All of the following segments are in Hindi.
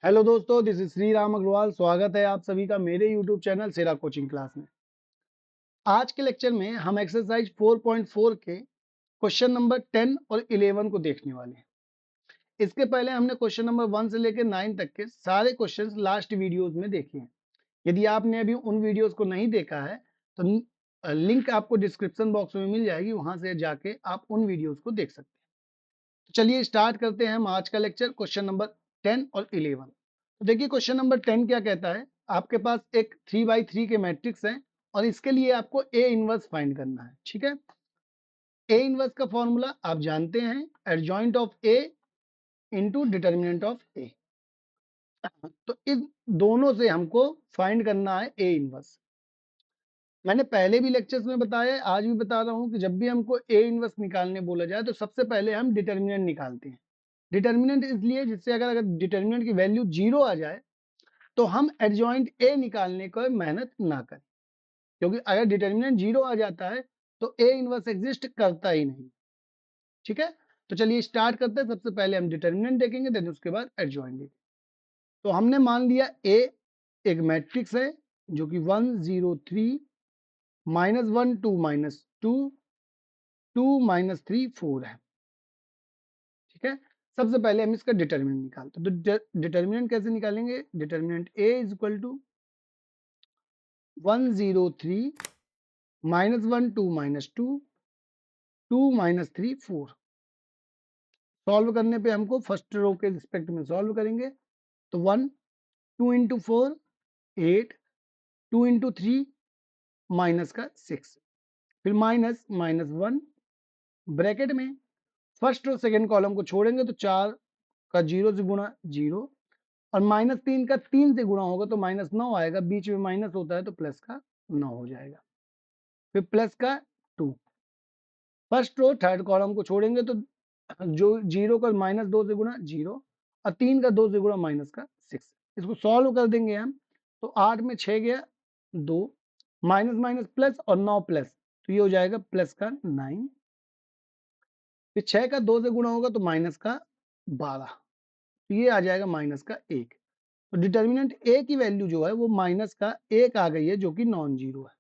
हेलो दोस्तों, दिस इज श्री राम अग्रवाल। स्वागत है आप सभी का मेरे यूट्यूब चैनल सेरा कोचिंग क्लास में। आज के लेक्चर में हम एक्सरसाइज 4.4 के क्वेश्चन नंबर 10 और 11 को देखने वाले हैं। इसके पहले हमने क्वेश्चन नंबर 1 से लेकर 9 तक के सारे क्वेश्चंस लास्ट वीडियोस में देखे हैं। यदि आपने अभी उन वीडियोस को नहीं देखा है तो लिंक आपको डिस्क्रिप्शन बॉक्स में मिल जाएगी, वहां से जाके आप उन वीडियोस को देख सकते हैं। तो चलिए स्टार्ट करते हैं हम आज का लेक्चर क्वेश्चन नंबर 10 और 11। तो देखिए क्वेश्चन नंबर 10 क्या कहता है। आपके पास एक 3x3 के मैट्रिक्स है और इसके लिए आपको ए इनवर्स फाइंड करना है। ठीक है, ए इनवर्स का फॉर्मूला आप जानते हैं, adjoint of A into determinant of A. तो इन दोनों से हमको फाइंड करना है ए इनवर्स। मैंने पहले भी लेक्चर्स में बताया, आज भी बता रहा हूं कि जब भी हमको ए इनवर्स निकालने बोला जाए तो सबसे पहले हम डिटर्मिनेंट निकालते हैं। डिटर्मिनेंट इसलिए जिससे अगर डिटर्मिनेंट की वैल्यू 0 आ जाए तो हम एडजॉइंट ए निकालने को मेहनत ना करें, क्योंकि अगर डिटर्मिनेंट 0 आ जाता है तो ए इनवर्स एग्जिस्ट करता ही नहीं। ठीक है, तो चलिए स्टार्ट करते हैं। सबसे पहले हम डिटर्मिनेंट देखेंगे, देन उसके बाद एडजॉइंट देखेंगे। तो हमने मान लिया ए एक मैट्रिक्स है जो कि 1 0 3 -1 2 -2 2 -3 4 है। ठीक है, सबसे पहले हम इसका डिटर्मिनेंट निकालते हैं। तो डिटर्मिनेंट कैसे निकालेंगे? Determinant A is equal to 1 0 3 -1 2 -2 2 -3 4। Solve करने पे हमको फर्स्ट रो के रिस्पेक्ट में सॉल्व करेंगे तो 1 2 इंटू 4 8 2 इंटू 3 माइनस का 6, फिर माइनस -1 ब्रैकेट में फर्स्ट और सेकेंड कॉलम को छोड़ेंगे तो 4 का 0 से गुणा 0 और -3 का 3 से गुणा होगा तो -9 आएगा। बीच में माइनस होता है तो प्लस का 9 हो जाएगा, फिर प्लस का 2। फर्स्ट रो थर्ड कॉलम को छोड़ेंगे तो जो 0 का -2 से गुणा 0 और 3 का 2 से गुणा माइनस का 6। इसको सॉल्व कर देंगे हम तो 8 में 6 गया 2, माइनस माइनस प्लस और 9 प्लस, तो ये हो जाएगा प्लस का 9। फिर 6 का 2 से गुणा होगा तो माइनस का 12, तो ये आ जाएगा माइनस का 1। तो डिटर्मिनेंट ए की वैल्यू जो है वो माइनस का 1 आ गई है, जो कि नॉन जीरो है।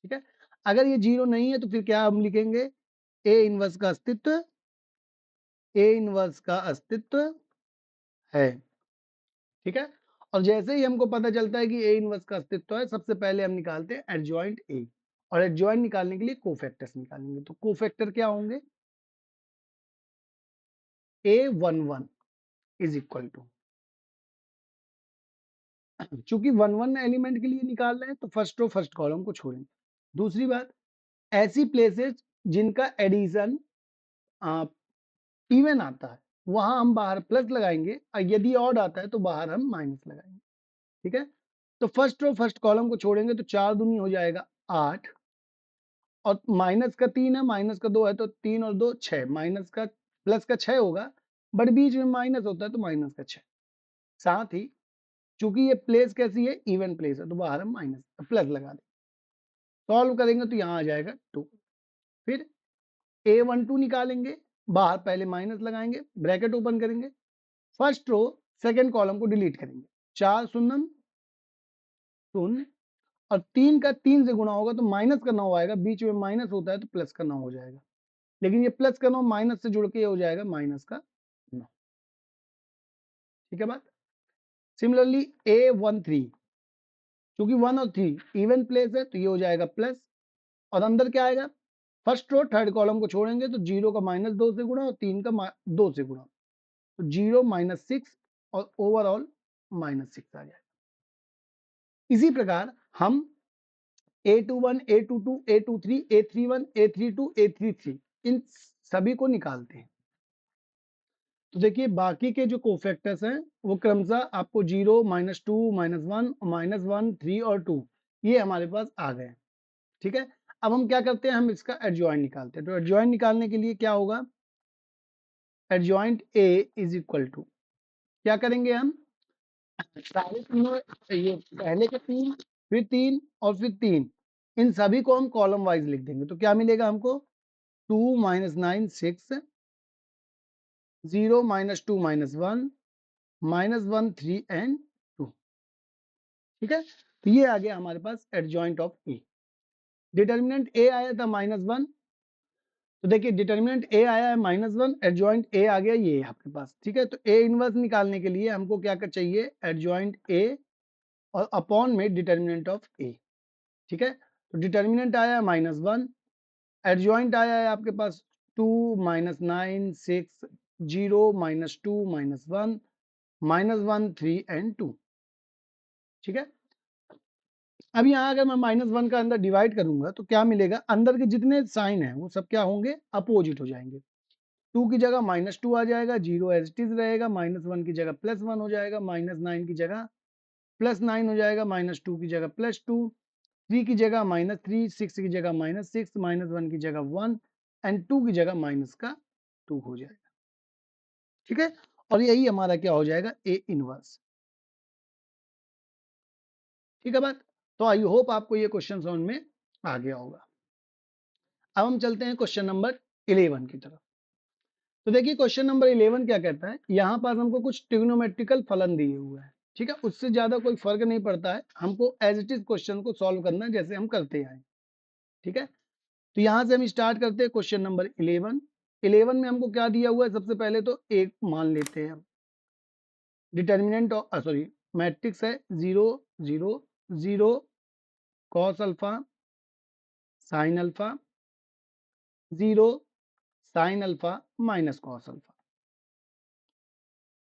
ठीक है, अगर ये जीरो नहीं है तो फिर क्या हम लिखेंगे? ए इनवर्स का अस्तित्व, ए इनवर्स का अस्तित्व है। ठीक है, और जैसे ही हमको पता चलता है कि ए इनवर्स का अस्तित्व है, सबसे पहले हम निकालते हैं एडजॉइंट ए। और एडजॉइंट निकालने के लिए कोफैक्टर्स निकालेंगे। तो कोफैक्टर क्या होंगे? A11 इज इक्वल टू, चूंकि 1 एलिमेंट के लिए निकाल रहे हैं तो फर्स्ट रो फर्स्ट कॉलम को छोड़ेंगे। दूसरी बात, ऐसी प्लेसेस जिनका एडिशन इवन आता है वहां हम बाहर प्लस लगाएंगे, और यदि ऑड आता है तो बाहर हम माइनस लगाएंगे। ठीक है, तो फर्स्ट रो फर्स्ट कॉलम को छोड़ेंगे तो 4 दूनी हो जाएगा 8 और माइनस का 3 है, माइनस का 2 है तो 3 और 2 6, माइनस का प्लस का 6 होगा, बट बीच में माइनस होता है तो माइनस का 6। साथ ही चूंकि ये प्लेस कैसी है? इवन प्लेस है, तो बाहर हम माइनस प्लस लगा दें। सॉल्व करेंगे तो यहाँ आ जाएगा 2। फिर A12 निकालेंगे, बाहर पहले माइनस लगाएंगे, ब्रैकेट ओपन करेंगे, फर्स्ट रो सेकेंड कॉलम को डिलीट करेंगे, 4 शून्य शून्य और 3 का 3 से गुणा होगा तो माइनस का 9 आएगा। बीच में माइनस होता है तो प्लस का 9 हो जाएगा, लेकिन ये प्लस का 9 माइनस से जुड़ के हो जाएगा माइनस का 9। ठीक है बात। सिमिलरली A13, क्योंकि 1 और 3 इवन प्लेस है तो ये हो जाएगा प्लस, और अंदर क्या आएगा? फर्स्ट रो थर्ड कॉलम को छोड़ेंगे तो 0 का -2 से गुणा और 3 का 2 से गुणा, तो 0 -6 और ओवरऑल -6 आ जाएगा। इसी प्रकार हम A21 A22 A23 A31 A32 A33 इन सभी को निकालते हैं। तो देखिए बाकी के जो कोफैक्टर्स हैं वो क्रमशः आपको 0 -2 -1 -1 3 और 2 ये हमारे पास आ गए। ठीक है, अब हम क्या करते हैं? हम इसका एडजॉइंट निकालते हैं। तो एडजॉइंट निकालने के लिए क्या होगा? Adjoint A is equal to, क्या करेंगे हम? सारे तीनों, ये पहले के 3 फिर 3 और फिर 3, इन सभी को हम कॉलम वाइज लिख देंगे। तो क्या मिलेगा हमको? 2 -9 6 0 -2 -1 -1 3 एंड 2। ठीक है, तो ये आ गया हमारे पास एडजॉइंट ऑफ ए। डिटर्मिनेंट ए आया था -1, तो देखिए डिटर्मिनेंट ए आया है -1, एडजॉइंट ए आ गया ये आपके पास। ठीक है, तो ए इनवर्स निकालने के लिए हमको क्या कर चाहिए, एडजॉइंट ए और अपॉन में डिटर्मिनेंट ऑफ ए। ठीक है, तो डिटर्मिनेंट आया है -1, एडजॉइंट आया है आपके पास 2 -9 6 0 -2 -1 -1 3 एंड 2। ठीक है, अब यहाँ अगर मैं -1 का अंदर डिवाइड करूंगा तो क्या मिलेगा, अंदर के जितने साइन है वो सब क्या होंगे, अपोजिट हो जाएंगे। 2 की जगह -2 आ जाएगा, 0 एज इट इज रहेगा, -1 की जगह +1 हो जाएगा, -9 की जगह +9 हो जाएगा, -2 की जगह +2, 3 की जगह -3, 6 की जगह -6, -1 की जगह 1 एंड 2 की जगह -2 हो जाएगा। ठीक है, और यही हमारा क्या हो जाएगा, ए इनवर्स। ठीक है बात, तो आई होप आपको ये क्वेश्चन समझ में आ गया होगा। अब हम चलते हैं क्वेश्चन नंबर 11 की तरफ। तो देखिए क्वेश्चन नंबर 11 क्या कहता है, यहाँ पास हमको कुछ ट्रिग्नोमेट्रिकल फलन दिए हुए हैं। ठीक है, उससे ज्यादा कोई फर्क नहीं पड़ता है, हमको एज इट इज क्वेश्चन को सॉल्व करना है जैसे हम करते आए। ठीक है, तो यहाँ से हम स्टार्ट करते हैं क्वेश्चन नंबर 11। 11 में हमको क्या दिया हुआ है, सबसे पहले तो एक मान लेते हैं हम। डिटर्मिनेंट ऑफ सॉरी, मैट्रिक्स है 0 0 0 cos alpha sine alpha 0 sine alpha minus cos alpha.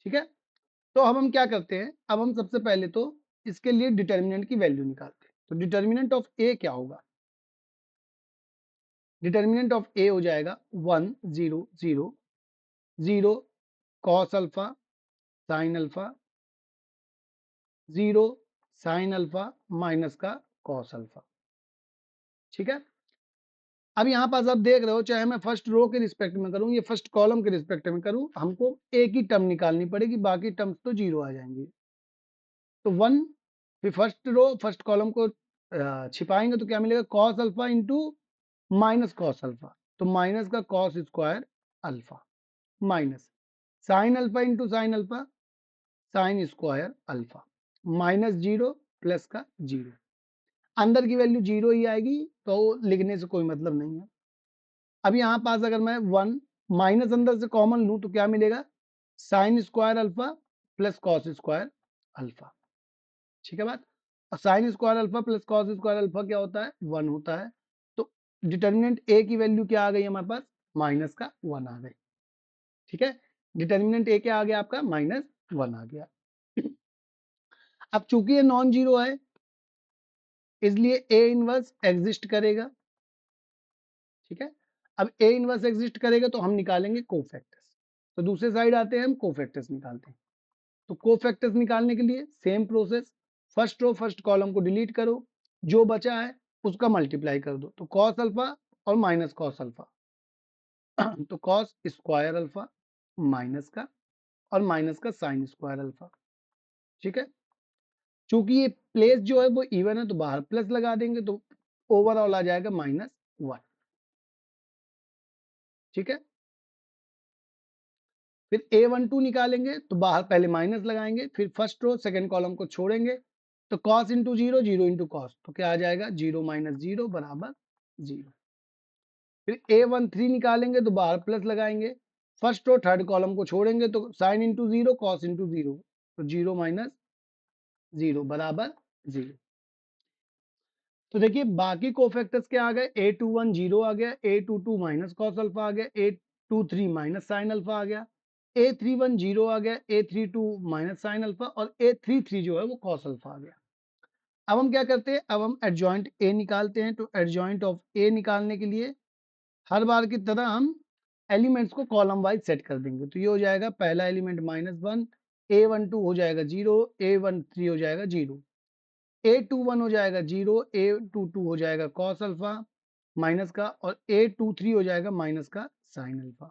ठीक है, तो अब हम क्या करते हैं, अब हम सबसे पहले तो इसके लिए डिटर्मिनेंट की वैल्यू निकालते हैं। तो डिटर्मिनेंट ऑफ ए क्या होगा, डिटर्मिनेंट ऑफ ए हो जाएगा 1 0 0 0 cos alpha sine alpha 0 sine alpha minus का कॉस अल्फा। ठीक है, अब यहाँ पास आप देख रहे हो, चाहे मैं फर्स्ट रो के रिस्पेक्ट में करूँ या फर्स्ट कॉलम के रिस्पेक्ट में करूँ, हमको एक ही टर्म निकालनी पड़ेगी, बाकी टर्म्स तो 0 आ जाएंगे। तो 1, फिर फर्स्ट रो फर्स्ट कॉलम को छिपाएंगे तो क्या मिलेगा, cos alpha into minus cos alpha, तो माइनस का cos square alpha minus sine alpha into sine alpha sine square alpha minus 0 plus का 0। अंदर की वैल्यू 0 ही आएगी तो लिखने से कोई मतलब नहीं है। अब यहाँ पास अगर मैं 1 माइनस अंदर से कॉमन लूं तो क्या मिलेगा, sine square alpha plus cos square alpha. ठीक है बात, और sine square alpha plus cos square alpha क्या होता है, 1 होता है। तो डिटर्मिनेंट ए की वैल्यू क्या आ गई हमारे पास, माइनस का 1 आ गई। ठीक है, डिटर्मिनेंट ए क्या आ गया आपका, -1 आ गया। अब चूंकि ये नॉन जीरो है इसलिए ए इनवर्स एग्जिस्ट करेगा। ठीक है, अब ए इनवर्स एग्जिस्ट करेगा तो हम निकालेंगे कोफैक्टर्स। तो दूसरे साइड आते हैं, हम कोफैक्टर्स निकालते हैं। तो कोफैक्टर्स निकालने के लिए same process, first row first column को डिलीट करो, जो बचा है उसका मल्टीप्लाई कर दो, तो कॉस अल्फा और माइनस कॉस अल्फा तो कॉस स्क्वायर अल्फा माइनस का और माइनस का साइन स्क्वायर अल्फा। ठीक है, चूंकि ये प्लेस जो है वो इवन है तो बाहर प्लस लगा देंगे तो ओवरऑल आ जाएगा -1। ठीक है, फिर A12 निकालेंगे तो बाहर पहले माइनस लगाएंगे, फिर फर्स्ट रो सेकंड कॉलम को छोड़ेंगे, तो cos इंटू 0 0 इंटू कॉस, तो क्या आ जाएगा 0 - 0 बराबर 0। फिर A13 निकालेंगे तो बाहर प्लस लगाएंगे, फर्स्ट रो थर्ड कॉलम को छोड़ेंगे तो साइन इंटू 0 कॉस इंटू 0, तो 0 - 0 बराबर 0। तो देखिए बाकी कोफैक्टर्स क्या आ गए, A21 0 आ गया, A22 माइनस कॉस अल्फा आ गया, A23 माइनस साइन अल्फा आ गया, A31 0 आ गया, A32 माइनस साइन अल्फा और A33 जो है वो कॉस अल्फा आ गया। अब हम क्या करते हैं, अब हम एडजॉइंट ए निकालते हैं। तो एडजॉइंट ऑफ ए निकालने के लिए हर बार की तरह हम एलिमेंट्स को कॉलम वाइज सेट कर देंगे। तो ये हो जाएगा पहला एलिमेंट -1, A12 हो जाएगा 0, A13 हो जाएगा 0, A21 हो जाएगा 0, A22 हो जाएगा कॉस अल्फा माइनस का और A23 हो जाएगा माइनस का sine alpha,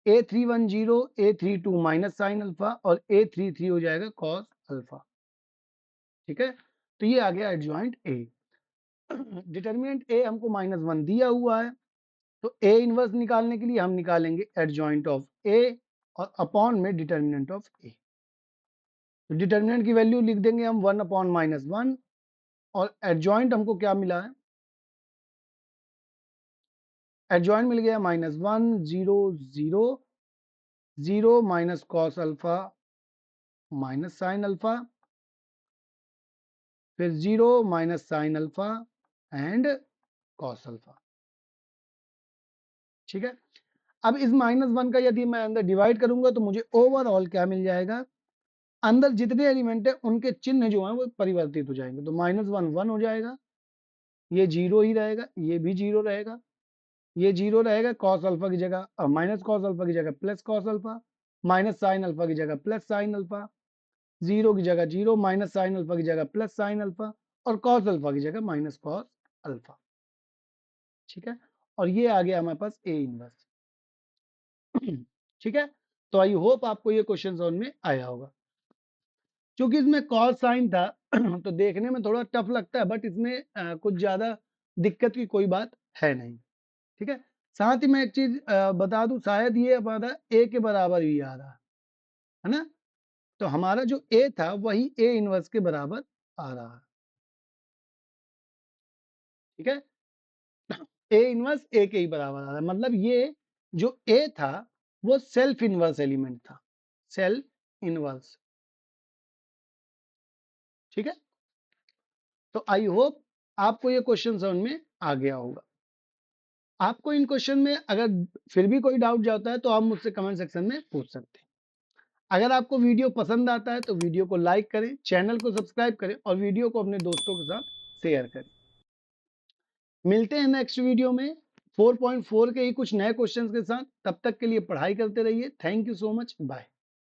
A31 0, A32 minus sine alpha और A33 हो जाएगा कॉस अल्फा। ठीक है, तो ये आ गया एडजॉइंट ए। डिटर्मिनेंट ए हमको -1 दिया हुआ है, तो ए इनवर्स निकालने के लिए हम निकालेंगे एडजॉइंट ऑफ ए और अपॉन में डिटर्मिनेंट ऑफ ए। तो डिटर्मिनेंट की वैल्यू लिख देंगे हम 1/-1 और एडजॉइंट हमको क्या मिला है, एडजॉइंट मिल गया -1 0 0 0 minus cos alpha minus sine alpha, फिर 0 minus sine alpha and cos alpha. ठीक है, अब इस -1 का यदि मैं अंदर डिवाइड करूंगा तो मुझे ओवरऑल क्या मिल जाएगा, अंदर जितने एलिमेंट है उनके चिन्ह जो है वो परिवर्तित हो जाएंगे। तो -1 1 हो जाएगा, ये 0 ही रहेगा, ये भी 0 रहेगा, ये 0 रहेगा, कॉस अल्फा की जगह माइनस कॉस अल्फा की जगह plus cos alpha, minus sine alpha की जगह प्लस साइन अल्फा, 0 की जगह 0, माइनस साइन अल्फा की जगह प्लस साइन अल्फा और कॉस अल्फा की जगह माइनस कॉस अल्फा। ठीक है, और ये आ गया हमारे पास ए इनवर्स। ठीक है, तो आई होप आपको ये क्वेश्चन समझ में आया होगा। क्योंकि इसमें कॉस साइन था तो देखने में थोड़ा टफ लगता है, बट इसमें कुछ ज्यादा दिक्कत की कोई बात है नहीं। ठीक है, साथ ही मैं एक चीज बता दूं, शायद ये हमारा ए के बराबर ही आ रहा है ना, तो हमारा जो ए था वही ए इनवर्स के बराबर आ रहा है। ठीक है, ए इनवर्स ए के ही बराबर आ रहा है, मतलब ये जो ए था वो सेल्फ इनवर्स एलिमेंट था, सेल्फ इनवर्स। ठीक है, तो आई होप आपको ये क्वेश्चन समझ में आ गया होगा। आपको इन क्वेश्चन में अगर फिर भी कोई डाउट जाता है तो आप मुझसे कमेंट सेक्शन में पूछ सकते हैं। अगर आपको वीडियो पसंद आता है तो वीडियो को लाइक करें, चैनल को सब्सक्राइब करें और वीडियो को अपने दोस्तों के साथ शेयर करें। मिलते हैं नेक्स्ट वीडियो में 4.4 के ही कुछ नए क्वेश्चंस के साथ। तब तक के लिए पढ़ाई करते रहिए। Thank you so much, bye.